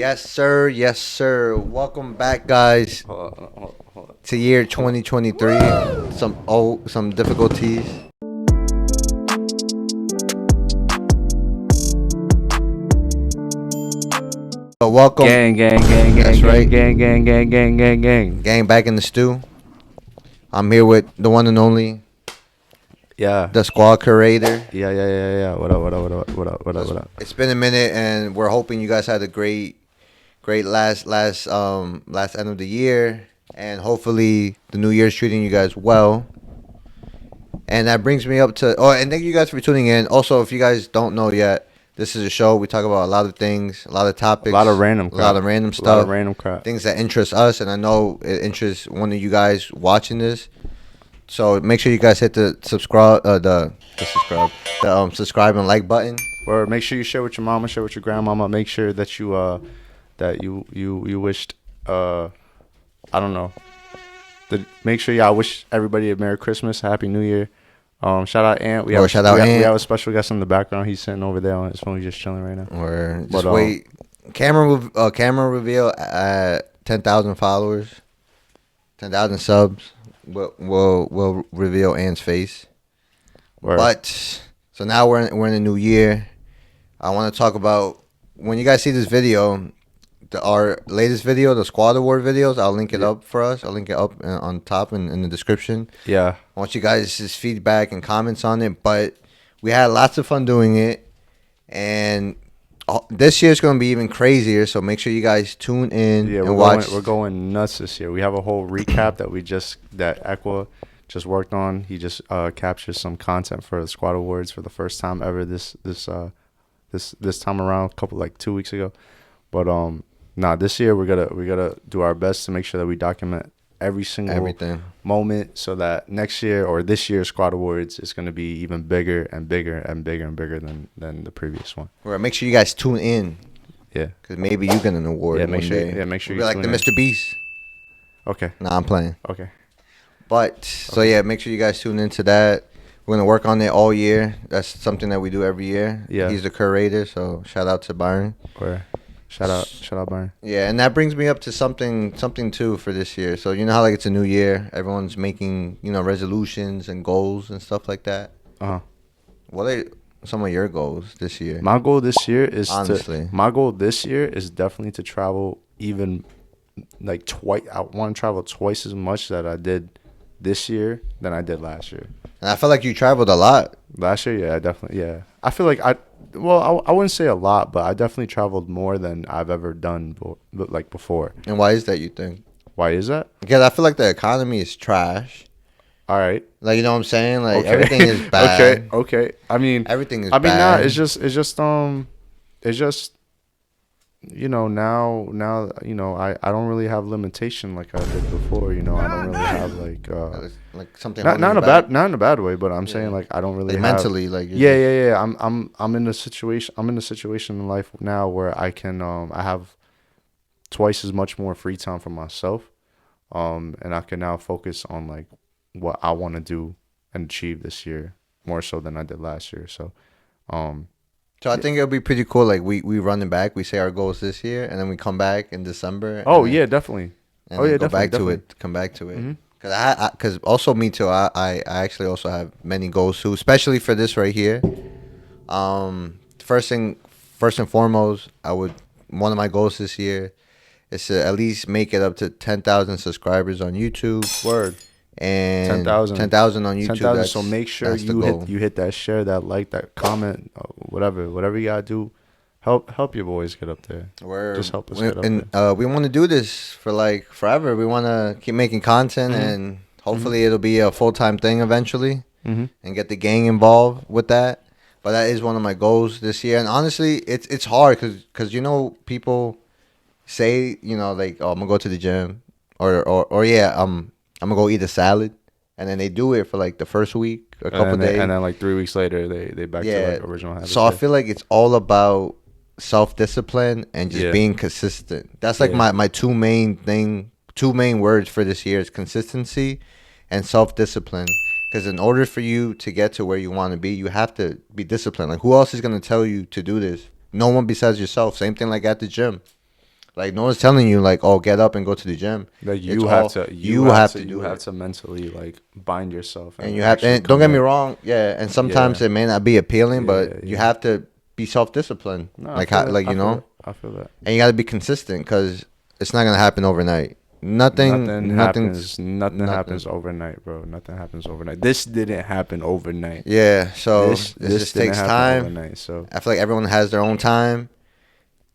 Yes, sir. Yes, sir. Welcome back, guys, Hold on. to year 2023. Some difficulties, but welcome. That's right. Gang. Gang back in the stew. I'm here with the one and only, Yeah. the squad curator. Yeah. What up? It's been a minute, and we're hoping you guys had a great last end of the year, and hopefully the new year's treating you guys well. And that brings me up to and thank you guys for tuning in. Also, if you guys don't know yet, this is a show we talk about a lot of things, a lot of topics, A lot of random a lot of random A lot stuff, of random crap. things that interest us, and I know it interests one of you guys watching this. So make sure you guys hit the subscribe and like button. Or make sure you share with your mama, share with your grandmama. Make sure that you wished I don't know. Make sure y'all wish everybody a Merry Christmas, Happy New Year. Shout out Ant. We have a special guest in the background. He's sitting over there on his phone. He's just chilling right now. Or just wait. Camera reveal at 10,000 followers, 10,000 subs. We'll reveal Ant's face. Word. But so now we're in a new year. I want to talk about when you guys see this video, our latest video, the Squad Award videos. I'll link it up for us. I'll link it up on top in the description. Yeah. I want you guys' feedback and comments on it. But we had lots of fun doing it, and this year's going to be even crazier. So make sure you guys tune in and watch. We're going nuts this year. We have a whole recap that Equa just worked on. He just captured some content for the Squad Awards for the first time ever this time around, 2 weeks ago. But this year we're gonna do our best to make sure that we document every single everything moment, so that next year or this year's Squad Awards is gonna be even bigger than the previous one. Or make sure you guys tune in. Yeah, because maybe you get an award. Make sure you be like the Mr. Beast. Okay. Nah, I'm playing. Okay. But so yeah, make sure you guys tune into that. We're gonna work on it all year. That's something that we do every year. Yeah. He's the curator, so shout out to Byron. Or shout out Byron. Yeah, and that brings me up to something too for this year. So you know how it's a new year, everyone's making resolutions and goals and stuff like that. What are some of your goals this year? My goal this year is definitely to travel even like twice. I want to travel twice as much that I did this year than I did last year. And I feel like you traveled a lot last year. Yeah, definitely. Yeah, I feel like I wouldn't say a lot, but I definitely traveled more than I've ever done before. And why is that, you think? Why is that? Because I feel like the economy is trash. All right. Like, you know what I'm saying? Like, okay. Everything is bad. Okay. I mean, everything is bad. bad. It's just now I don't really have limitation like I did before. I don't really have like something not in a bad way, but I'm saying like I don't really have, mentally I'm in a situation in life now where I can I have twice as much more free time for myself, and I can now focus on like what I want to do and achieve this year more so than I did last year. So I think it'll be pretty cool. Like we run it back. We say our goals this year, and then we come back in December. Yeah, definitely. Come back to it. Mm-hmm. Because also me too. I actually also have many goals too, especially for this right here. First and foremost, one of my goals this year is to at least make it up to 10,000 subscribers on YouTube. Word. And 10,000 on YouTube. 10,000. So make sure you hit that share, that like, that comment, whatever you gotta do. Help your boys get up there. Just help us get up there. We want to do this for like forever. We want to keep making content, and hopefully it'll be a full-time thing eventually, and get the gang involved with that. But that is one of my goals this year. And honestly, it's hard because people say like, oh, I'm gonna go to the gym, or yeah, I'm gonna go eat a salad, and then they do it for like the first week, a couple days, and then like 3 weeks later they back to like original habits. So I feel like it's all about self-discipline and just being consistent. That's like my two main words for this year is consistency and self-discipline. Because in order for you to get to where you want to be, you have to be disciplined. Like, who else is going to tell you to do this? No one besides yourself. Same thing like at the gym. Like no one's telling you like, oh, get up and go to the gym. Like you have to mentally like bind yourself, and you have. And don't get me wrong, yeah. And sometimes Yeah. it may not be appealing, but Yeah. you have to be self-disciplined. No, like how, like you know, I feel that. and you got to be consistent because it's not gonna happen overnight. Nothing happens overnight, bro. Nothing happens overnight. This didn't happen overnight. Yeah, so this just didn't takes happen time. Overnight, so I feel like everyone has their own time,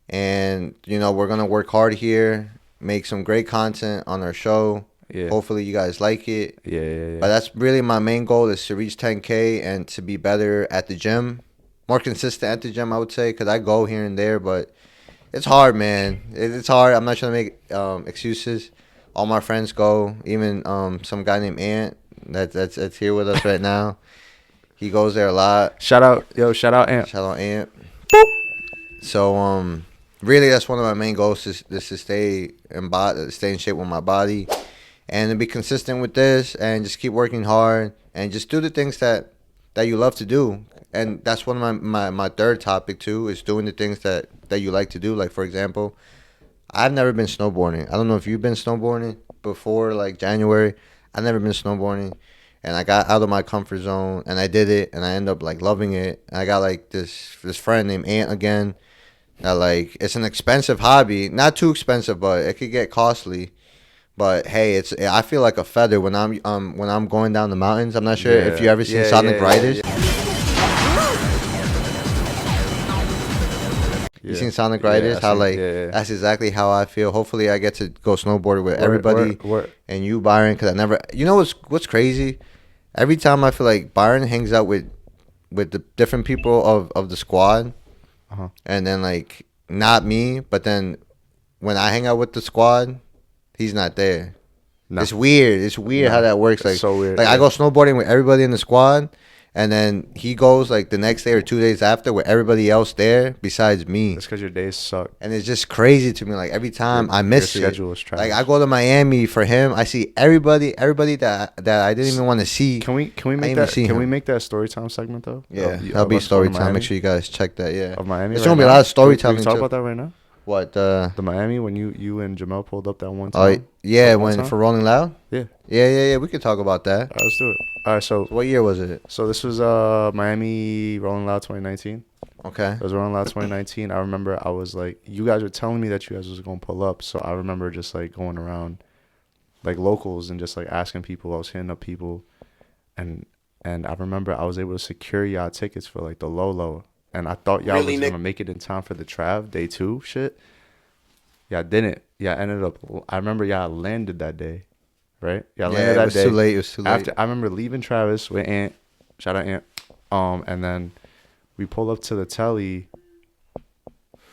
and you know we're gonna work hard here, make some great content on our show. yeah. Hopefully you guys like it. Yeah. But that's really my main goal is to reach 10K and to be better at the gym, more consistent at the gym. I would say because I go here and there, but it's hard, man. It's hard. I'm not trying to make excuses. All my friends go. Even some guy named Ant that's here with us right now. He goes there a lot. Shout out Ant. Shout out Ant. So really that's one of my main goals is to stay in shape with my body, and to be consistent with this, and just keep working hard, and just do the things that you love to do. And that's one of my third topic too, is doing the things that you like to do. Like for example, I've never been snowboarding. I don't know if you've been snowboarding before, like January. I've never been snowboarding, and I got out of my comfort zone, and I did it, and I ended up like loving it. And I got like this friend named Ant again. That like it's an expensive hobby, not too expensive, but it could get costly. But hey, I feel like a feather when I'm going down the mountains. I'm not sure if you ever seen Sonic Riders. You seen Sonic Riders? That's exactly how I feel. Hopefully, I get to go snowboarding with everybody and you, Byron, because I never. You know what's crazy? Every time I feel like Byron hangs out with the different people of the squad, and then like not me, but then when I hang out with the squad, he's not there. No. It's weird. It's weird how that works. Like it's so weird. Like I go snowboarding with everybody in the squad. And then he goes like the next day or 2 days after with everybody else there besides me. That's because your days suck. And it's just crazy to me. Like every time I miss your schedule is trash. Like I go to Miami for him. I see everybody that I didn't even want to see. Can we make that? Can we make that story time segment though? Yeah, that'll be story time. Make sure you guys check that. Yeah, of Miami. There's gonna be a lot of storytelling. Can we talk about that right now? What the Miami when you and Jamel pulled up that one time? Oh yeah, for Rolling Loud. Yeah. We could talk about that. All right, let's do it. All right, so what year was it? So this was Miami Rolling Loud 2019. Okay. It was Rolling Loud 2019. I remember I was like, you guys were telling me that you guys was gonna pull up, so I remember just like going around, like locals and just like asking people. I was hitting up people, and I remember I was able to secure y'all tickets for like the Lolo. And I thought y'all was gonna make it in time for the Trav day 2 shit. Yeah, I didn't. Yeah, I ended up. I remember y'all landed that day, right? Yeah, landed that day. It was too late. After I remember leaving Travis with Ant, shout out Ant, and then we pull up to the telly,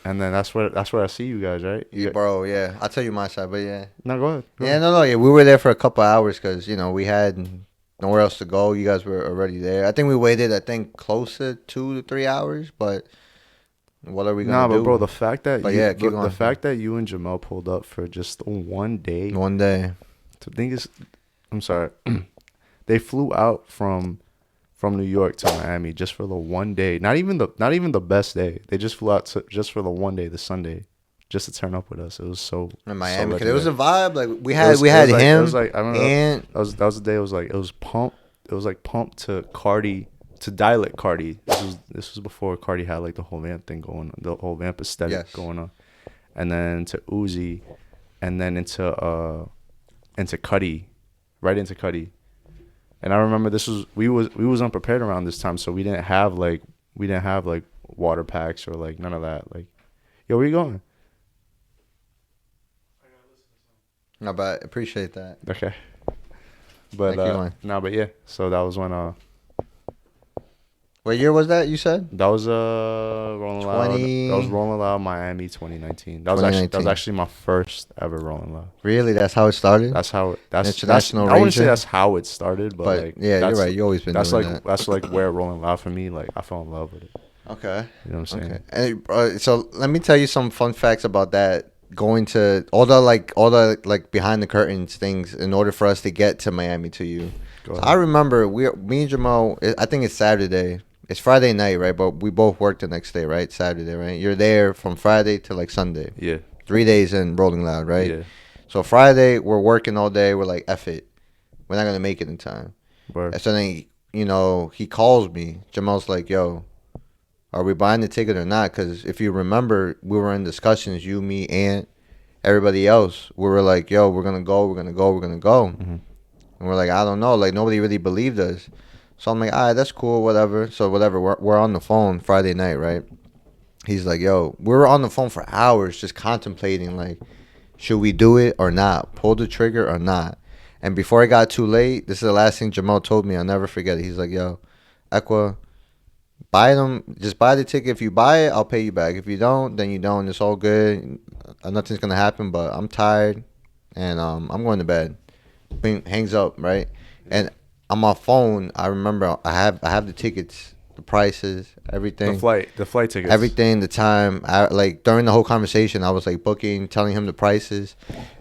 and then that's where I see you guys, right? Bro, yeah. I'll tell you my side, but yeah. No, go ahead. Yeah, we were there for a couple hours because we had nowhere else to go. You guys were already there. I think we waited, close to 2 to 3 hours, but what are we gonna do? Nah, but bro, the fact that the fact that you and Jamel pulled up for just one day. The thing is, I'm sorry, they flew out from New York to Miami just for the one day. Not even the best day. They just flew out just for the one day, the Sunday, just to turn up with us. It was so in Miami because it was a vibe. Like we had him. It was like I remember and that was the day. It was pumped. It was like pumped to Cardi, to Dialect Cardi. This was before Cardi had like the whole vamp thing going on, the whole vamp aesthetic going on, and then to Uzi, and then into Cudi, right into Cudi. And I remember we was unprepared around this time, so we didn't have like water packs or like none of that. Like, yo, where you going? No, but appreciate that. Okay. But but yeah. So that was when what year was that you said? That was Rolling Loud. That was Rolling Loud Miami 2019. That was actually my first ever Rolling Loud. Really? That's how it started? International I wouldn't say that's how it started, but like yeah, you're right. You always been doing that. That's like where Rolling Loud for me, like I fell in love with it. Okay. You know what I'm saying? Okay. And so let me tell you some fun facts about that. Going to all the behind the curtains things in order for us to get to Miami to you. So I remember me and Jamal. I think it's Saturday. It's Friday night, right? But we both work the next day, right? Saturday, right? You're there from Friday to like Sunday. Yeah. 3 days in Rolling Loud, right? Yeah. So Friday, we're working all day. We're like, F it. We're not going to make it in time. Word. And so then, he calls me. Jamal's like, yo, are we buying the ticket or not? Because if you remember, we were in discussions, you, me, and everybody else. We were like, yo, we're going to go, we're going to go, we're going to go. Mm-hmm. And we're like, I don't know. Like, nobody really believed us. So I'm like, all right, that's cool, whatever. So whatever, we're on the phone Friday night, right? He's like, yo, we were on the phone for hours just contemplating, like, should we do it or not? Pull the trigger or not? And before it got too late, this is the last thing Jamal told me. I'll never forget it. He's like, yo, Equa, buy them. Just buy the ticket. If you buy it, I'll pay you back. If you don't, then you don't. It's all good. Nothing's going to happen, but I'm tired, and I'm going to bed. Bing, hangs up, right? And on my phone, I remember I have the tickets, the prices, everything. The flight tickets. Everything, the time. During the whole conversation, I was like booking, telling him the prices.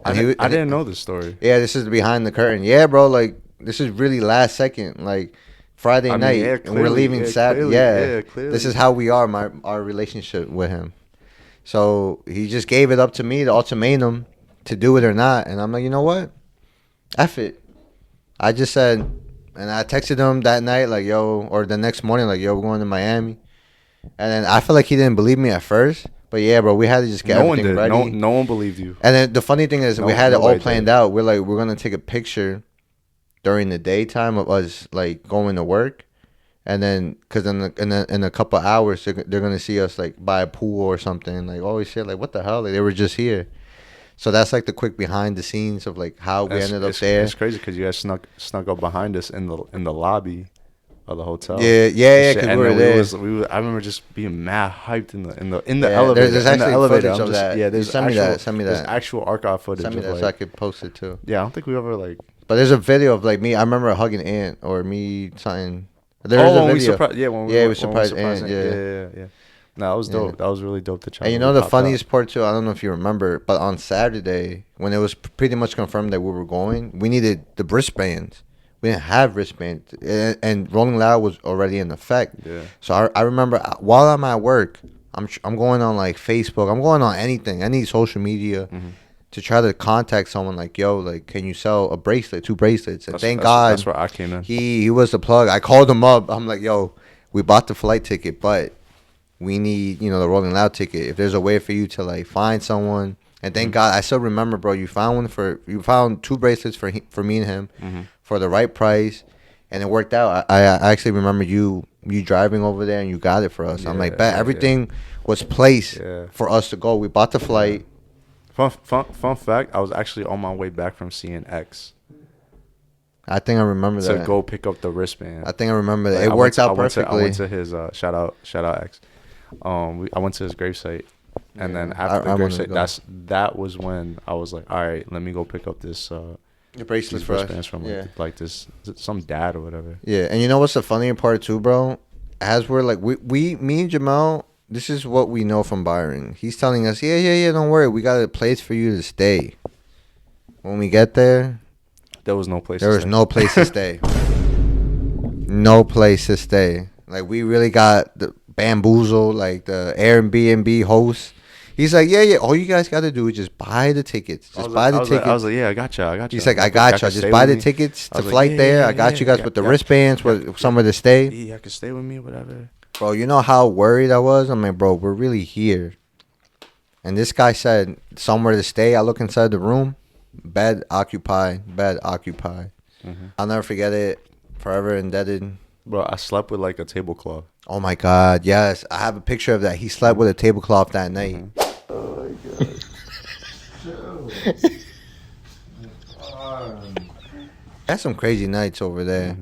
And I didn't know this story. Yeah, this is behind the curtain. Yeah, bro, like this is really last second, like Friday night, yeah, and we're leaving Saturday. Yeah, clearly. This is how we are. Our relationship with him. So he just gave it up to me, the ultimatum, to do it or not, and I'm like, you know what? F it. I just said, and I texted him that night, like, yo, or the next morning, like, yo, we're going to Miami. And then I feel like he didn't believe me at first. But yeah, bro, we had to just get everything ready. No one believed you. And then the funny thing is, we had it all planned out. We're like, we're going to take a picture during the daytime of us, like, going to work. And then, because in a couple hours, they're going to see us, like, by a pool or something. Like, oh, shit, like, what the hell? Like, they were just here. So that's like the quick behind the scenes of like how we ended up there. It's crazy because you guys snuck up behind us in the lobby of the hotel. Yeah. Because we were there. I remember just being mad hyped in the elevator. There's actually footage of that. Yeah, send me that. There's actual archive footage. Send me that so I could post it too. Yeah, I don't think we ever like. But there's a video of like me. I remember hugging Ant or me something. There's a video. We surprised Ant. Yeah. No, that was dope. Yeah. That was really dope to try. And you know the funniest part too? I don't know if you remember, but on Saturday, when it was pretty much confirmed that we were going, we needed the wristbands. We didn't have wristbands. And Rolling Loud was already in effect. Yeah. So I remember while I'm at work, I'm going on like Facebook. I'm going on anything, any social media to try to contact someone like, yo, like, can you sell a bracelet, 2 bracelets? And thank God. That's where I came in. He was the plug. I called him up. I'm like, yo, we bought the flight ticket, but we need, the Rolling Loud ticket. If there's a way for you to like find someone, and thank God, I still remember, bro. You found 2 bracelets for me and him for the right price, and it worked out. I actually remember you driving over there and you got it for us. I'm like, bet everything was placed for us to go. We bought the flight. Fun fact: I was actually on my way back from seeing X. I think I remember that. To go pick up the wristband. I think I remember that. It worked out perfectly. I went to his shout out X. I went to his gravesite, and then after the gravesite, that was when I was like, all right, let me go pick up this the bracelets for us. From like this some dad or whatever. Yeah, and you know what's the funnier part too, bro? As we're like me and Jamal, this is what we know from Byron. He's telling us, yeah, don't worry, we got a place for you to stay. When we get there, there was no place. There was no place to stay. No place to stay. Like we really got the bamboozled, like the Airbnb host. He's like, yeah. All you guys got to do is just buy the tickets. Just buy the tickets. I was like, yeah, I got you. He's like, I got you. Just buy the tickets to flight there. I got you guys with the wristbands, with somewhere to stay. Yeah, I can stay with me, whatever. Bro, you know how worried I was? I'm like, bro, we're really here. And this guy said somewhere to stay. I look inside the room. Bed occupied. I'll never forget it. Forever indebted. Bro, I slept with like a tablecloth. Oh my God, yes. I have a picture of that. He slept with a tablecloth that night. Oh my God. That's some crazy nights over there.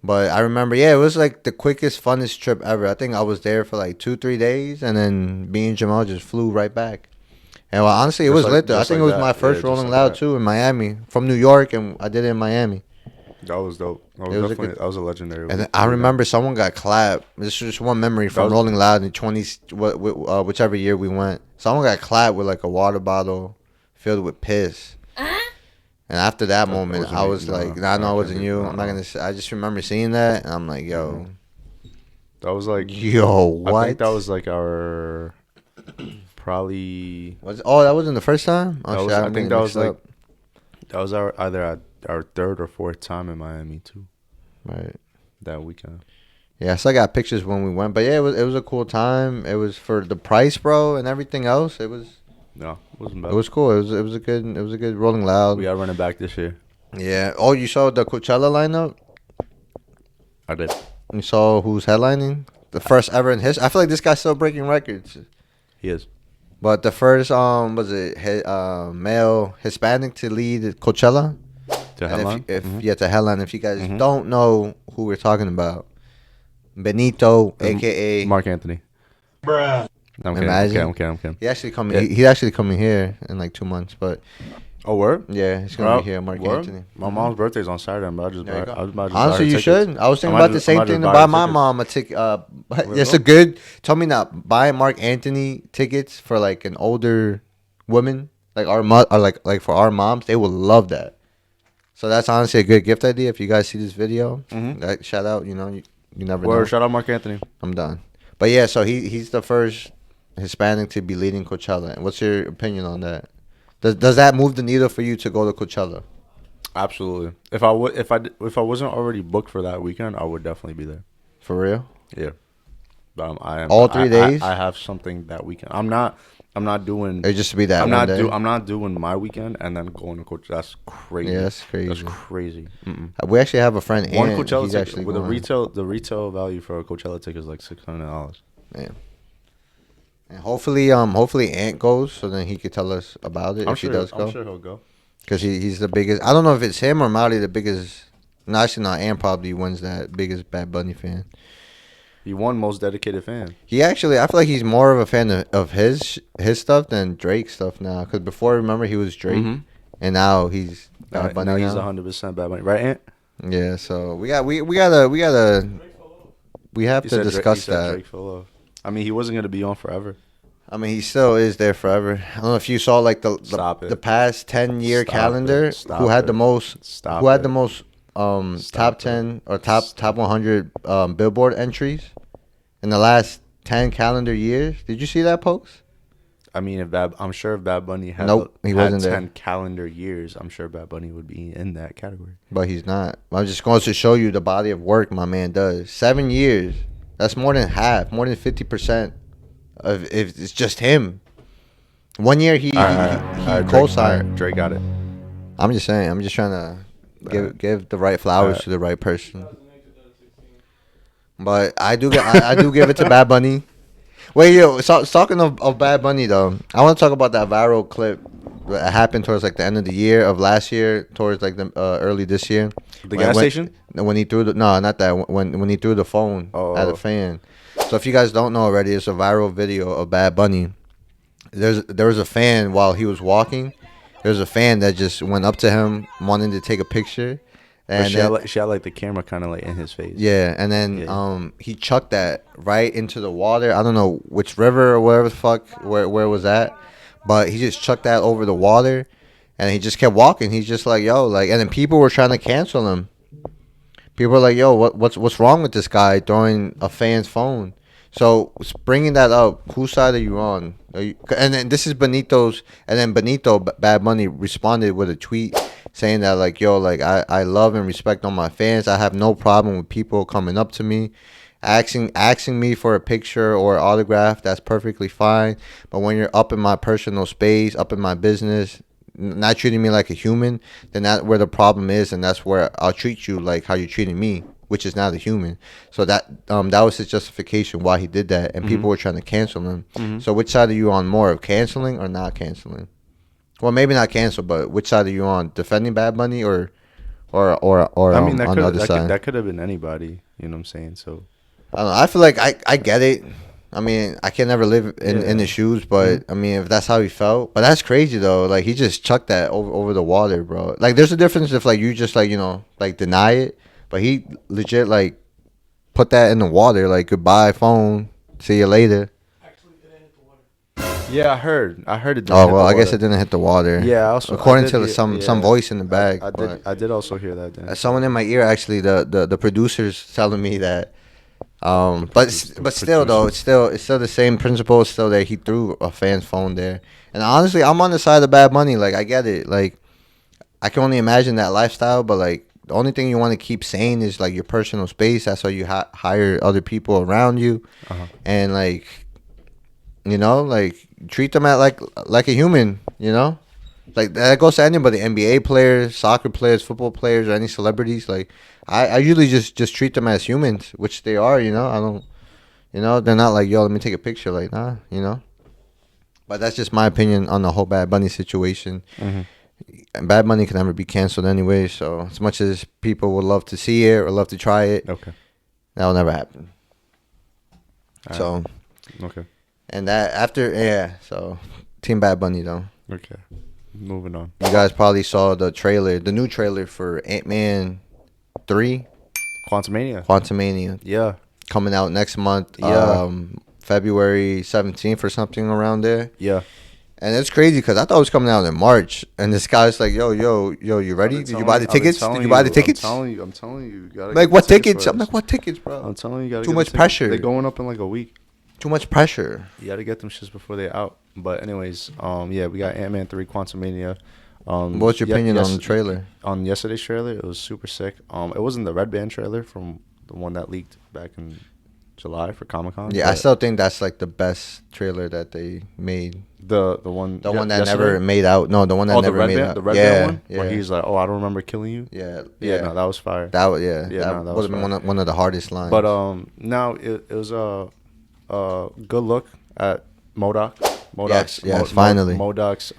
But I remember, it was like the quickest, funnest trip ever. I think I was there for like 2-3 days, and then me and Jamal just flew right back. And well, honestly, it was lit though. I think it was my first Rolling Loud too in Miami, from New York, and I did it in Miami. That was dope. That was a legendary. And I remember someone got clapped. This is just one memory from Rolling Loud in whichever year we went. Someone got clapped with like a water bottle filled with piss. And after that moment, I was like, I know it wasn't you. I'm not gonna say. I just remember seeing that, and I'm like, yo. That was like, yo, what? I think that was like our probably. That wasn't the first time. Oh, shit, I think that was like up. that was either our third or fourth time in Miami too. Right. That weekend. Yeah, so I got pictures when we went, but yeah, it was a cool time. It was for the price, bro, and everything else. It was. No, it wasn't bad. It was cool. It was a good Rolling Loud. We gotta run it back this year. Yeah. Oh, you saw the Coachella lineup? I did. You saw who's headlining? The first ever in history. I feel like this guy's still breaking records. He is. But the first male Hispanic to lead Coachella. To headline? To headline. If you guys don't know who we're talking about, Benito, aka Mark Anthony. Bruh. I'm kidding. I'm kidding. He's actually coming. He's actually coming here in like 2 months. But oh, word? Yeah, he's gonna be here. Mark Anthony. My mom's birthday's on Saturday. But I was about to honestly, you should. I was thinking about the same thing to buy my mom a ticket. It's a good. Tell me not buying Mark Anthony tickets for like an older woman, like our or like for our moms. They would love that. So that's honestly a good gift idea. If you guys see this video, like, shout out. You know, you never know. Shout out Mark Anthony. I'm done. But yeah, so he's the first Hispanic to be leading Coachella. And what's your opinion on that? Does that move the needle for you to go to Coachella? Absolutely. If I wasn't already booked for that weekend, I would definitely be there. For real? Yeah. I am all 3 days. I have something that weekend. I'm not doing. It just to be that. I'm not doing my weekend and then going to Coachella. That's crazy. Yeah, that's crazy. That's crazy. We actually have a friend. One Coachella ticket with the retail value for a Coachella ticket is like $600. Yeah. And hopefully Ant goes, so then he could tell us about it he does go. I'm sure he'll go. Because he's the biggest. I don't know if it's him or Molly, the biggest. No, actually not. Ant probably wins that biggest Bad Bunny fan. He won most dedicated fan. He actually, I feel like he's more of a fan of his stuff than Drake's stuff now. Because before, remember, he was Drake, and now he's Bad Bunny. Now he's 100% Bad Bunny, right, Ant? Yeah. So we have to discuss that. Drake fell off. I mean, he wasn't gonna be on forever. I mean, he still is there forever. I don't know if you saw like the past 10-year calendar. Who had the most top 10 or top 100 Billboard entries in the last 10 calendar years? Did you see that post? I mean, I'm sure if Bad Bunny had, he wasn't 10 there. Calendar years, I'm sure Bad Bunny would be in that category. But he's not. I'm just going to show you the body of work my man does. 7 years. That's more than half, more than 50% of if it's just him. 1 year he co-signed. Drake got it. I'm just saying. I'm just trying to give the right flowers to the right person. But I do give it to Bad Bunny. Wait, yo, talking of Bad Bunny though, I want to talk about that viral clip that happened towards like the end of the year of last year, towards like the early this year. The gas station? When he threw not that when he threw the phone at a fan. So if you guys don't know already, it's a viral video of Bad Bunny. There was a fan while he was walking. There's a fan that just went up to him wanting to take a picture. And she had like the camera kind of like in his face. Yeah, and then he chucked that right into the water. I don't know which river or wherever the fuck where it was at, but he just chucked that over the water, and he just kept walking. He's just like, yo, like, and then people were trying to cancel him. People were like, yo, what's wrong with this guy throwing a fan's phone? So bringing that up, whose side are you on? And then this is Benito's, and then Benito, Bad Bunny, responded with a tweet saying that, like, yo, like, I love and respect all my fans. I have no problem with people coming up to me, asking me for a picture or autograph. That's perfectly fine. But when you're up in my personal space, up in my business, not treating me like a human, then that's where the problem is, and that's where I'll treat you like how you're treating me, which is not a human. So that was his justification why he did that, and people were trying to cancel him. So which side are you on more, of canceling or not canceling? Well, maybe not cancel, but which side are you on? Defending Bad Bunny or I mean, on the other side? That could have been anybody. You know what I'm saying? So I don't know. I feel like I get it. I mean, I can never live in his shoes, but I mean, if that's how he felt. But that's crazy though. Like, he just chucked that over the water, bro. Like, there's a difference if like you just like, you know, like deny it, but he legit like put that in the water. Like, goodbye phone, see you later. Yeah, I heard it. Oh well, I guess it didn't hit the water. Yeah, also according to some voice in the bag. I did also hear that. Then. Someone in my ear, actually, the producers telling me that But still though, it's still the same principle. It's still there. He threw a fan's phone there, and honestly, I'm on the side of Bad Bunny. Like I get it. Like I can only imagine that lifestyle, but like the only thing you want to keep saying is like your personal space. That's why you hire other people around you, and like like treat them like a human. Like that goes to anybody, NBA players, soccer players, football players, or any celebrities. Like I usually just treat them as humans, which they are. I don't. They're not like, yo, let me take a picture. Like, nah. But that's just my opinion on the whole Bad Bunny situation. And Bad Bunny can never be canceled anyway. So as much as people would love to see it or love to try it, that will never happen. So, and that after, so Team Bad Bunny though. Okay. Moving on. You guys probably saw the new trailer for Ant-Man 3. Quantumania. Yeah. Coming out next month. Yeah. February 17th or something around there. Yeah. And it's crazy because I thought it was coming out in March. And this guy's like, yo, you ready? Did you buy the tickets? I'm telling you. You gotta like, what tickets? I'm like, what tickets, bro? I'm telling you, you gotta too much pressure. They're going up in like a week. Too much pressure. You gotta get them shits before they're out. But anyways, yeah, we got Ant-Man 3 Quantumania. What's your opinion on the trailer? On yesterday's trailer, it was super sick. It wasn't the Red Band trailer from the one that leaked back in July for Comic-Con. Yeah, I still think that's like the best trailer that they made. The one that never made out. No, the one that never made out. The Red Band one? Yeah. Where he's like, oh, I don't remember killing you? Yeah. No, that was fire. That was one of the hardest lines. But now it was a good look at MODOK's finally. MODOK's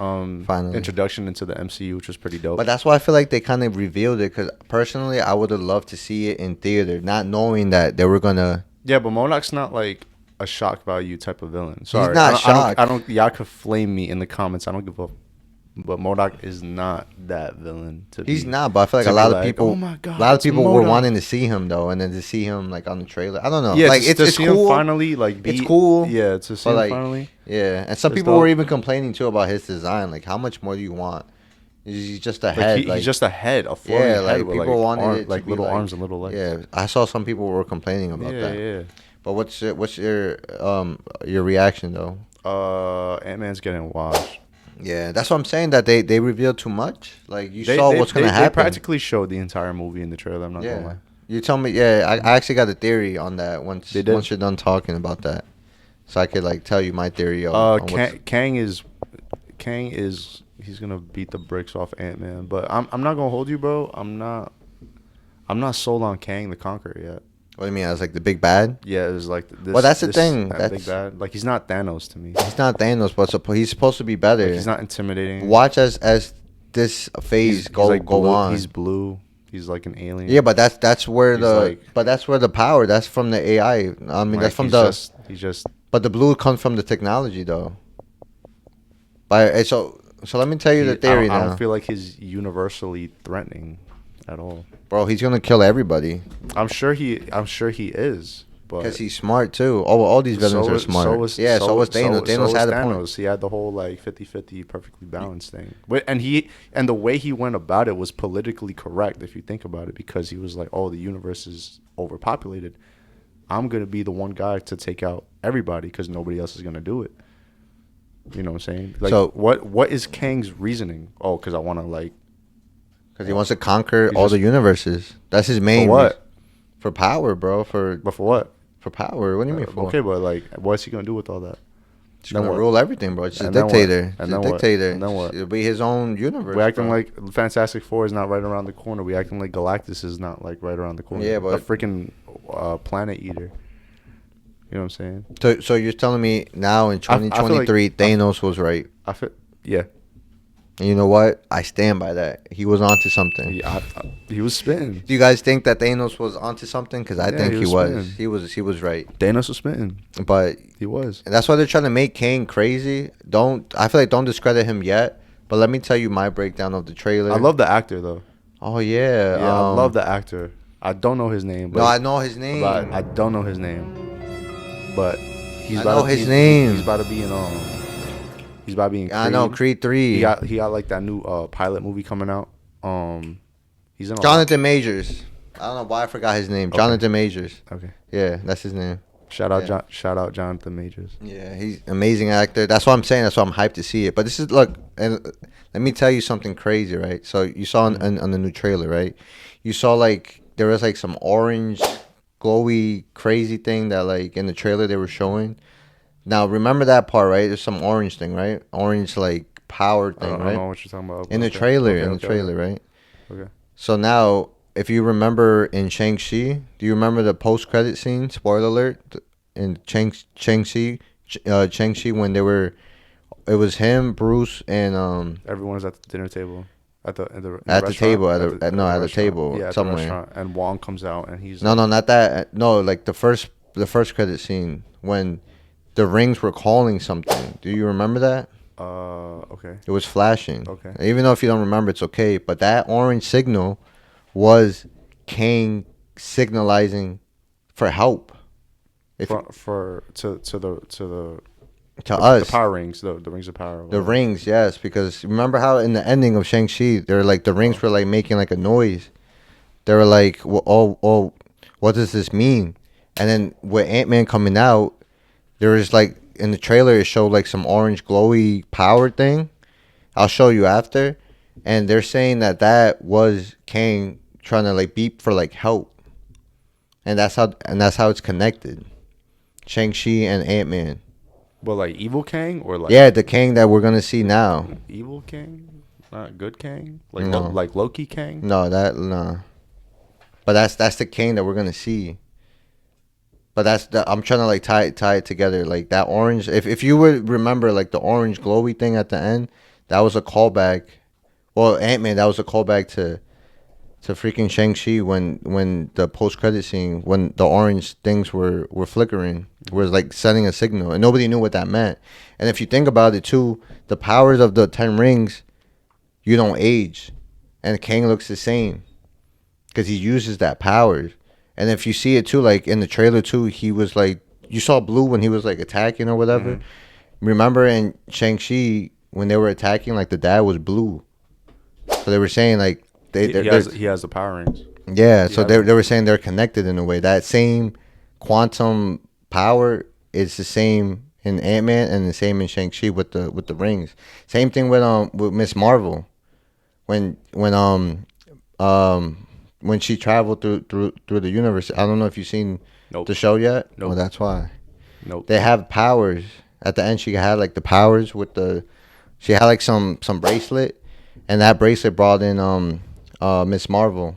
introduction into the MCU, which was pretty dope. But that's why I feel like they kind of revealed it, because personally, I would have loved to see it in theater, not knowing that they were gonna. Yeah, but MODOK's not like a shock value type of villain. Sorry, he's not shocked. I don't. Y'all could flame me in the comments. I don't give a. But MODOK is not that villain. He's not, but I feel like a lot of people. Oh my God, a lot of people were wanting to see him though, and then to see him like on the trailer. I don't know. Yeah, like it's cool. Finally, like it's cool. Yeah, to see him finally. Yeah, and some people were even complaining too about his design. Like, how much more do you want? He's just a head. He's just a head. A floating head like with people wanted it like to little be arms and little legs. Yeah, I saw some people were complaining about that. Yeah. But what's your reaction though? Ant-Man's getting washed. Yeah, that's what I'm saying. That they revealed too much. Like you saw what's gonna happen. They practically showed the entire movie in the trailer. I'm not gonna lie. You tell me. Yeah, I actually got a theory on that once you're done talking about that, so I could like tell you my theory. Kang is he's gonna beat the bricks off Ant-Man, but I'm not gonna hold you, bro. I'm not sold on Kang the Conqueror yet. What do you mean? As like the big bad? Yeah, it was like this. Well, that's the thing. That's big bad. Like he's not Thanos to me. He's not Thanos, but he's supposed to be better. Like, he's not intimidating. Watch as this phase go on. He's blue. He's like an alien. Yeah, but that's where the power. That's from the AI. I mean, like, that's from He's just. But the blue comes from the technology, though. But so let me tell you the theory now. I don't feel like he's universally threatening at all. Bro, he's gonna kill everybody. I'm sure he is, but because he's smart too. All these villains are smart. So was Thanos. Thanos had a point. He had the whole like 50-50 perfectly balanced thing. And the way he went about it was politically correct if you think about it, because he was like, "Oh, the universe is overpopulated. I'm gonna be the one guy to take out everybody because nobody else is gonna do it." You know what I'm saying? Like, so what is Kang's reasoning? Oh, because I want to like. Because he wants to conquer all the universes. That's his main. For what? For power, bro. But for what? For power. What do you mean for? Okay, but like, what's he gonna do with all that? He's gonna rule everything, bro. It's a dictator. He's a dictator. And then what? It'll be his own universe. We're acting like Fantastic Four is not right around the corner. We're acting like Galactus is not like right around the corner. Yeah, but a freaking planet eater. You know what I'm saying? So you're telling me now in 2023, like Thanos was right? Yeah. And you know what? I stand by that. He was onto something. Yeah, he was spitting. Do you guys think that Thanos was onto something? Because I think he was. He was right. Thanos was spitting. But he was. And that's why they're trying to make Kang crazy. I feel like don't discredit him yet. But let me tell you my breakdown of the trailer. I love the actor though. Oh yeah. Yeah, I love the actor. I don't know his name. No, I know his name. But I don't know his name. But he's about name. He's about to be in He's about being. I know Creed 3. He got like that new pilot movie coming out. He's in Jonathan Majors. I don't know why I forgot his name. Okay. Jonathan Majors. Okay. Yeah, that's his name. Shout out, Yeah. shout out, Jonathan Majors. Yeah, he's an amazing actor. That's what I'm saying. That's why I'm hyped to see it. But this is look, and let me tell you something crazy, right? So you saw on the new trailer, right? You saw like there was like some orange, glowy, crazy thing that like in the trailer they were showing. Now remember that part, right? There's some orange thing, right? Orange like power I thing, don't know right? what you're talking about. In the Okay. trailer, Okay, in the okay, trailer, okay. right? Okay. So now, if you remember in Shang-Chi, do you remember the post-credit scene? Spoiler alert! In Shang-Chi when they were, it was him, Bruce, and Everyone's at the dinner table, in the at the restaurant. table At the at the restaurant. table Yeah, at the somewhere. restaurant, and Wong comes out and he's No, like, no, not that. No, like the first credit scene when the rings were calling something. Do you remember that? okay, It was flashing. okay. Even though if you don't remember, it's okay. But that orange signal was Kang signalizing for help. If For to the us, power rings, the rings of power. the Whatever. rings, yes, because remember how in the ending of Shang-Chi, they're like the rings were like making like a noise. They were like, oh, what does this mean? And then with Ant-Man coming out, there was like in the trailer it showed like some orange glowy power thing. I'll show you after, and they're saying that that was Kang trying to like beep for like help, and that's how it's connected. Shang-Chi and Ant-Man. But like evil Kang or like Yeah, the Kang that we're gonna see now. evil Kang, not good Kang, like No. like Loki Kang. No. But that's the Kang that we're gonna see. But I'm trying to like tie it together. Like that orange, if you would remember like the orange glowy thing at the end, that was a callback. Well, Ant-Man, that was a callback to freaking Shang-Chi when the post credit scene when the orange things were flickering was like sending a signal and nobody knew what that meant. And if you think about it too, the powers of the 10 rings, you don't age, and Kang looks the same because he uses that power. And if you see it too, like in the trailer too, he was like you saw Blue when he was like attacking or whatever. Remember in Shang-Chi when they were attacking, like the dad was blue. So they were saying like He has the power rings. yeah, He so has they them. were saying they're connected in a way. That same quantum power is the same in Ant-Man and the same in Shang-Chi with the rings. Same thing with Miss Marvel. When when she traveled through the universe. I don't know if you've seen Nope. the show yet. Nope. Well, that's why. Nope. They have powers. At the end she had like the powers with the she had like some bracelet, and that bracelet brought in Miss Marvel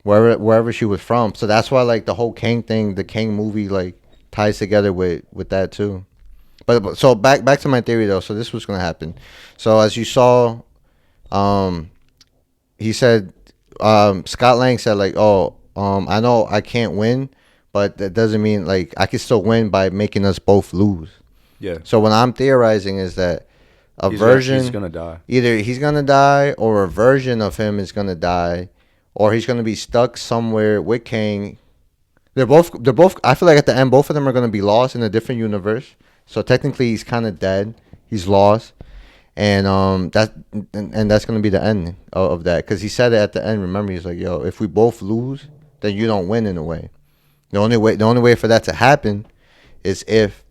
wherever she was from. So that's why like the whole Kang thing, the Kang movie like ties together with that too. But so back to my theory though. So this was gonna happen. So as you saw, um, he said, Scott Lang said like, oh, I know I can't win, but that doesn't mean like I can still win by making us both lose. Yeah. So what I'm theorizing is that He's gonna die. either he's gonna die or a version of him is gonna die, or he's gonna be stuck somewhere with Kang. They're both. I feel like at the end, both of them are gonna be lost in a different universe. So technically, he's kind of dead. He's lost, and that's gonna be the end of that. Because he said it at the end. Remember, he's like, "Yo, if we both lose, then you don't win in a way. The only way for that to happen is if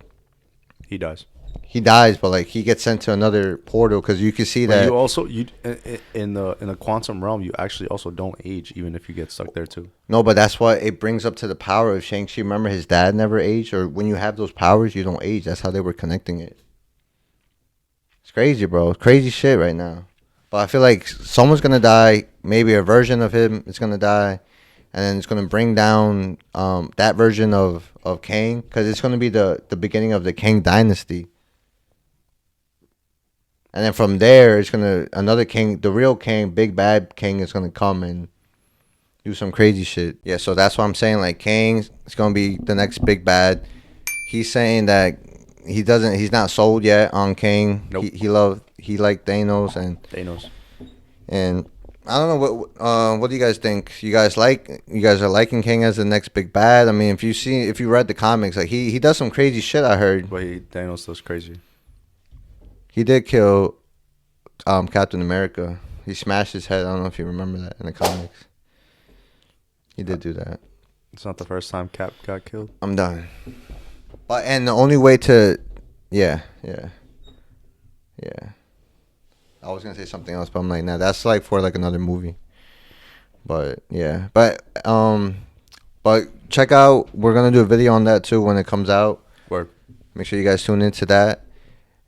He dies. he dies, but like he gets sent to another portal because you can see But that you also in the quantum realm, you actually also don't age even if you get stuck there too. no, but that's what it brings up to the power of Shang-Chi. Remember, his dad never aged, or when you have those powers, you don't age. That's how they were connecting it. It's crazy, bro. It's crazy shit right now. But I feel like someone's gonna die. Maybe a version of him is gonna die, and then it's gonna bring down that version of Kang because it's gonna be the beginning of the Kang dynasty. And then from there, it's gonna another king, the real king, big bad king, is gonna come and do some crazy shit. Yeah, so that's what I'm saying. Like Kang is gonna be the next big bad. He's saying that he's not sold yet on Kang. Nope. He liked Thanos Thanos. and I don't know what do you guys think? You guys are liking Kang as the next big bad? I mean, if you read the comics, like he does some crazy shit. I heard But Thanos does crazy. he did kill Captain America. He smashed his head. I don't know if you remember that in the comics. He did do that. It's not the first time Cap got killed. I'm done. But and the only way to, yeah. I was gonna say something else, but I'm like, nah, that's like for like another movie. But yeah, but check out. We're gonna do a video on that too when it comes out. Word. Make sure you guys tune into that.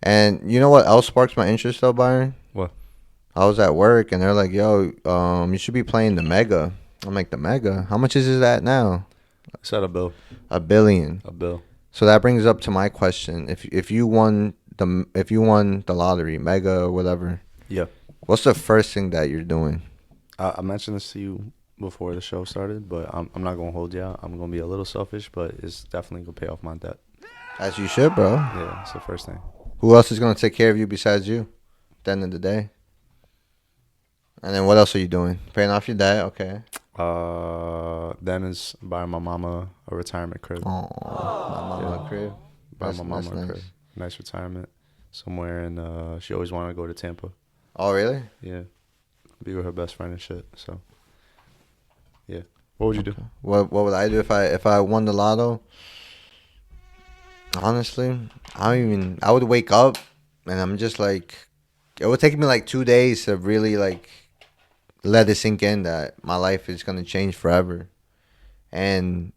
And you know what else sparks my interest though, Byron? What? I was at work and they're like, "Yo, you should be playing the Mega." I'm like, "The Mega? How much is that now?" I said $1 billion. $1 billion. $1 billion. So that brings up to my question: if you won the lottery, Mega or whatever, yeah, what's the first thing that you're doing? I mentioned this to you before the show started, but I'm not gonna hold you out. I'm gonna be a little selfish, but it's definitely gonna pay off my debt. As you should, bro. Yeah, it's the first thing. Who else is gonna take care of you besides you? At the end of the day. And then what else are you doing? Paying off your debt, okay. Then is buying my mama a retirement crib. Oh, my mama a crib. Buy my mama a nice. crib. Nice retirement somewhere, and she always wanted to go to Tampa. Oh, really? Yeah, be with her best friend and shit. So, yeah. What would you do? What would I do if I won the lotto? Honestly, I would wake up and I'm just like, it would take me like 2 days to really like let it sink in that my life is gonna change forever, and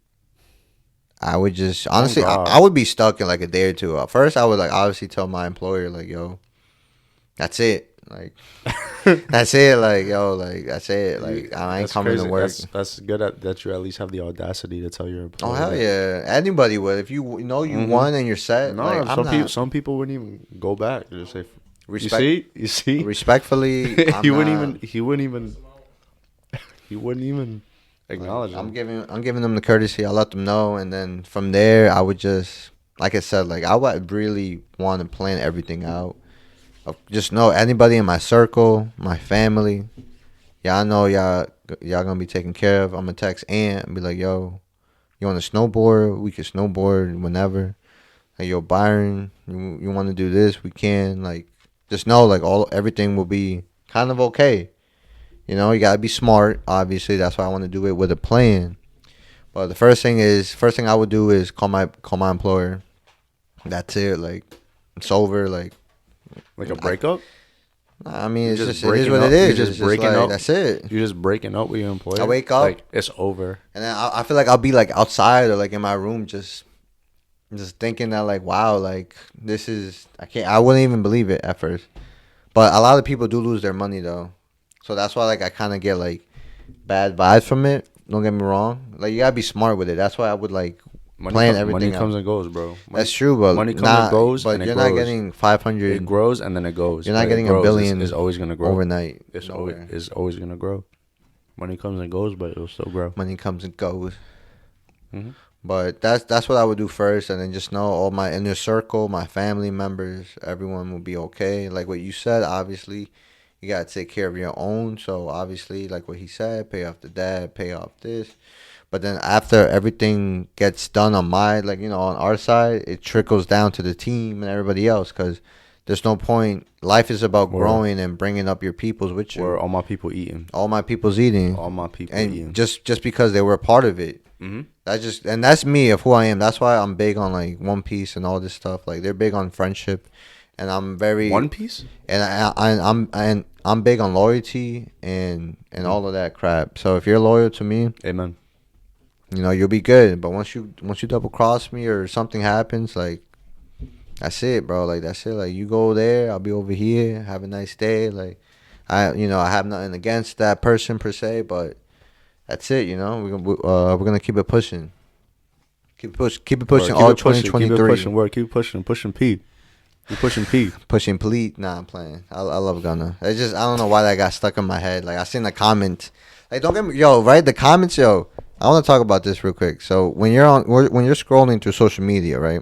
I would just honestly, I would be stuck in like a day or two. At first, I would like obviously tell my employer like, "Yo, that's it." Like, that's it. Like, yo, like, that's it. Like, I ain't coming to work. That's good that you at least have the audacity to tell your employer. Oh, hell yeah. Anybody would. If you know you won and you're set. No, like, some people wouldn't even go back. They just say, you see? Respectfully, he wouldn't even acknowledge I'm giving them the courtesy. I let them know. And then from there, I would just, like I said, like, I would really want to plan everything out. Just know anybody in my circle, my family, y'all know y'all gonna be taken care of. I'm gonna text Aunt and be like, "Yo, you want to snowboard? We can snowboard whenever." Like, "Yo, Byron, you want to do this? We can." Like, just know like everything will be kind of okay. You know, you gotta be smart. Obviously, that's why I want to do it with a plan. But the first thing I would do is call my employer. That's it. Like, it's over. Like a breakup? I mean, it is what it is. You're just breaking up. That's it. You're just breaking up with your employer. I wake up. Like, it's over. And then I feel like I'll be like outside or like in my room just thinking that like, wow, like I wouldn't even believe it at first. But a lot of people do lose their money though. So that's why like I kind of get like bad vibes from it. Don't get me wrong. Like, you gotta be smart with it. That's why I would like plan everything. Money comes and goes, bro. That's true, but money comes and goes, but you're not getting 500. It grows and then it goes. You're not getting $1 billion. It's always gonna grow overnight. It's always gonna grow. Money comes and goes, but it'll still grow. Money comes and goes. Mm-hmm. But that's what I would do first, and then just know all my inner circle, my family members, everyone will be okay. Like what you said, obviously, you gotta take care of your own. So obviously, like what he said, pay off the debt, pay off this. But then after everything gets done on on our side, it trickles down to the team and everybody else, because there's no point. Life is about growing and bringing up your peoples with you. Where all my people eating. All my people's eating. All my people and eating. Just because they were a part of it. Mm-hmm. That's me of who I am. That's why I'm big on like One Piece and all this stuff. Like, they're big on friendship, and I'm very One Piece. And I'm big on loyalty and all of that crap. So if you're loyal to me, amen. You'll be good. But once you double cross me or something happens, like, that's it, bro. Like, that's it. Like, you go there, I'll be over here. Have a nice day. Like, I have nothing against that person per se, but that's it. We're gonna keep it pushing. Keep it pushing all 2023. Keep it pushing. Pushing P. You pushing P. Pushing Pleat. Nah, I'm playing. I love Gunna. It's just, I don't know why that got stuck in my head. Like, I seen the comments. Like, don't get me, right? The comments, I want to talk about this real quick. So when you're scrolling through social media, right,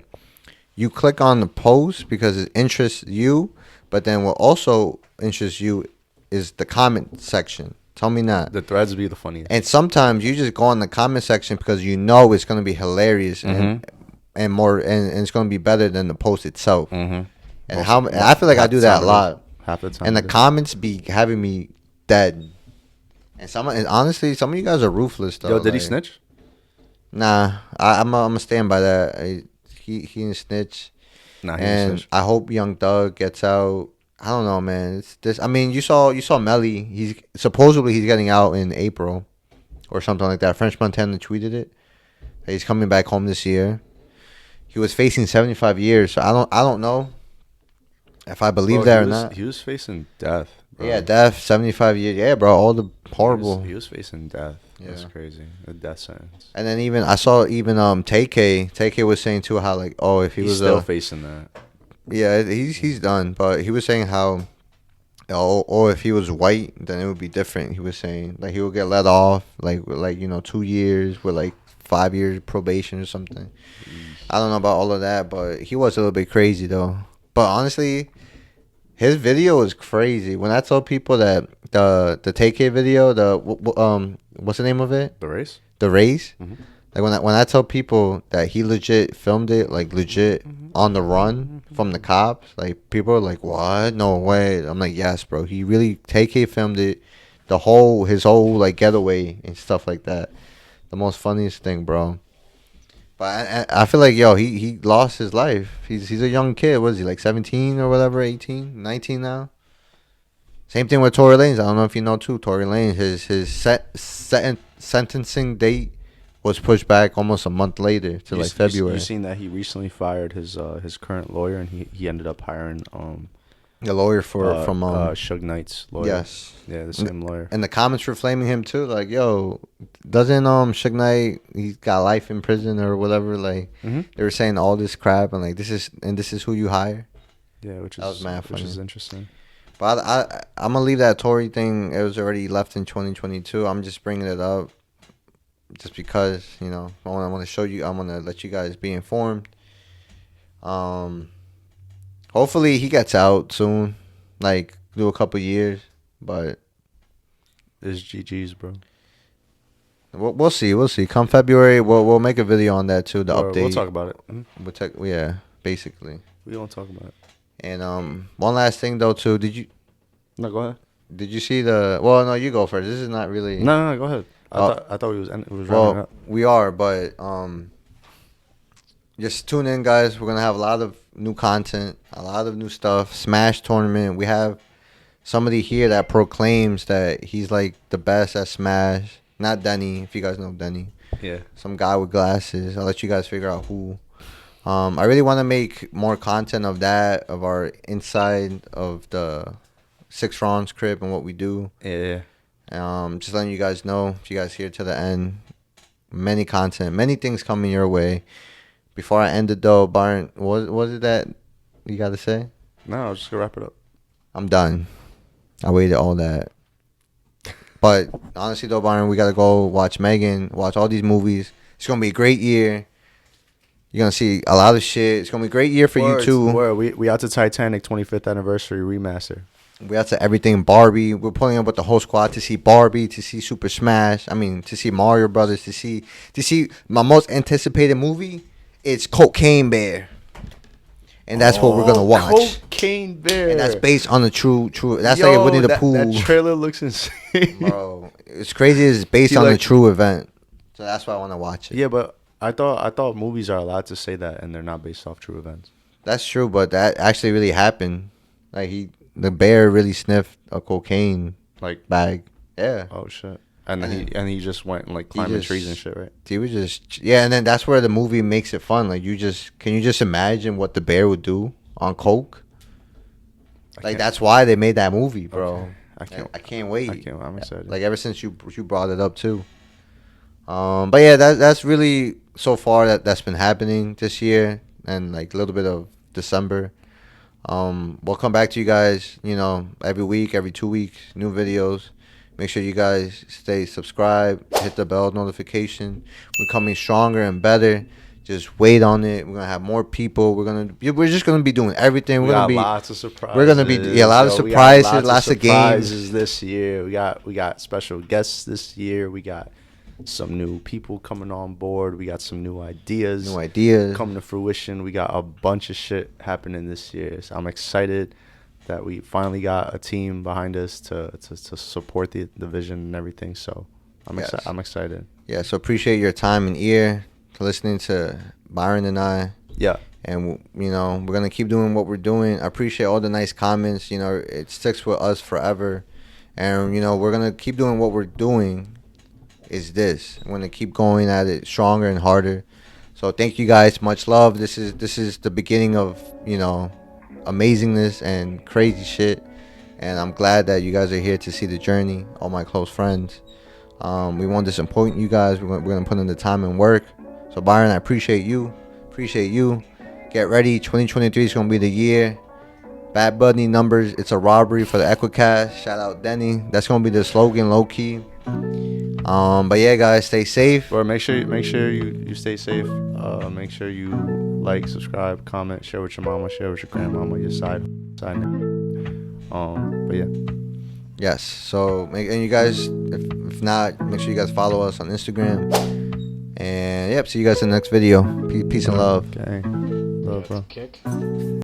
you click on the post because it interests you, but then what also interests you is the comment section. Tell me not. The threads be the funniest. And sometimes you just go in the comment section because it's going to be hilarious and more, and it's going to be better than the post itself. Mm-hmm. And I feel like I do that a lot. Half the time. And the comments be having me dead. And honestly, some of you guys are ruthless though. Yo, did he like, snitch? Nah, I'm gonna stand by that. He didn't snitch, Nah, he didn't and snitch. I hope Young Thug gets out. I don't know, man. It's this. I mean, you saw Melly. He's getting out in April or something like that. French Montana tweeted it. That he's coming back home this year. He was facing 75 years, so I don't know if I believe Bro, that or not. he was facing death, bro. Yeah, death, 75 years. Yeah, bro, all the horrible. He was facing death. That's Yeah. crazy. A death sentence. And then I saw Tay Kay. Tay Kay was saying too how like, oh, if he He's was still facing that. yeah, he's done. But he was saying how, oh, if he was white, then it would be different. He was saying like he would get let off like 2 years with like 5 years probation or something. I don't know about all of that, but he was a little bit crazy though. But honestly, his video is crazy. When I tell people that the Tay Kay video, what's the name of it? The race? The race. Mm-hmm. Like when I tell people that he legit filmed it, like legit on the run from the cops, like people are like, "What? No way!" I'm like, "Yes, bro. He really Tay Kay filmed it, his whole like getaway and stuff like that. The most funniest thing, bro." But I feel like he lost his life. He's a young kid. What is he like 17 or whatever, 18, 19 now? Same thing with Tory Lanez. I don't know if you know too. Tory Lanez, his sentencing date was pushed back almost a month later to like February. You seen that he recently fired his current lawyer, and he ended up hiring the lawyer from Suge Knight's lawyer. Yes. Yeah, the same lawyer. And the comments were flaming him too. Like, yo, doesn't Suge Knight, he's got life in prison or whatever. Like, they were saying all this crap and like this is who you hire. Yeah, which was mad funny. Which is interesting. But I'm gonna leave that Tory thing. It was already left in 2022. I'm just bringing it up, just because I want to show you. I want to let you guys be informed. Hopefully he gets out soon, like do a couple years. But it's GG's, bro. We'll see. We'll see. Come February, we'll make a video on that too. Update. We'll talk about it. Yeah, basically. We won't talk about it. And one last thing though too. No, go ahead. Did you see the? Well, no, you go first. This is not really. No, go ahead. I thought it was wrapping up. We are, but just tune in, guys. We're gonna have a lot of new content, a lot of new stuff. Smash tournament. We have somebody here that proclaims that he's like the best at Smash. Not Denny, if you guys know Denny. Yeah. Some guy with glasses. I'll let you guys figure out who. I really want to make more content of that, of our inside of the Six Ron's crib and what we do. Yeah. Just letting you guys know, if you guys here to the end, many things coming your way. Before I end it though, Byron, what was it that you got to say? No, I was just gonna wrap it up. I'm done. I waited all that. But honestly though, Byron, we gotta go watch Megan, watch all these movies. It's gonna be a great year. You're gonna see a lot of shit. It's gonna be a great year for you too. We out to Titanic 25th anniversary remaster. We out to everything Barbie. We're pulling up with the whole squad to see Barbie, to see Super Smash. I mean, to see Mario Brothers, to see my most anticipated movie. It's Cocaine Bear, and that's what we're gonna watch. Cocaine Bear, and that's based on the true. That's like Winnie the Pooh. That trailer looks insane, bro. It's crazy. It's based on the true event, so that's why I want to watch it. Yeah, but I thought movies are allowed to say that, and they're not based off true events. That's true, but that actually really happened. Like the bear really sniffed a cocaine bag. Yeah. Oh shit. And he just went and like climbing trees and shit, right? He was and then that's where the movie makes it fun. Like can you just imagine what the bear would do on coke? Like that's why they made that movie, bro. Okay. I can't wait. I'm excited. Like ever since you brought it up too. But yeah, that's really so far that's been happening this year, and like a little bit of December. We'll come back to you guys, every week, every 2 weeks, new videos. Make sure you guys stay subscribed, hit the bell notification. We're coming stronger and better. Just wait on it. We're gonna have more people. We're just gonna be doing everything. We got lots of surprises. We're gonna be a lot of surprises, lots of games this year. We got special guests this year. We got some new people coming on board. We got some new ideas coming to fruition. We got a bunch of shit happening this year. So I'm excited that we finally got a team behind us to support the vision and everything. So I'm excited. Yeah, so appreciate your time and ear listening to Byron and I. Yeah. And, you know, we're going to keep doing what we're doing. I appreciate all the nice comments. You know, it sticks with us forever. And, you know, we're going to keep doing what we're doing is this. I'm going to keep going at it stronger and harder. So thank you guys. Much love. This is the beginning of, you know, amazingness and crazy shit. And I'm glad that you guys are here to see the journey, all my close friends. We won't disappoint you guys. We're going to put in the time and work. So, Byron, I appreciate you. Appreciate you. Get ready. 2023 is going to be the year. Bad Bunny numbers. It's a robbery for the Equicast. Shout out Denny. That's going to be the slogan, low key. But yeah, guys, stay safe. Or make sure you stay safe. Make sure you like, subscribe, comment, share with your mama, share with your grandmama, your side. But yeah. Yes. So, and you guys, if not, make sure you guys follow us on Instagram. And yep, see you guys in the next video. Peace and love. Okay. Love, bro. Kick.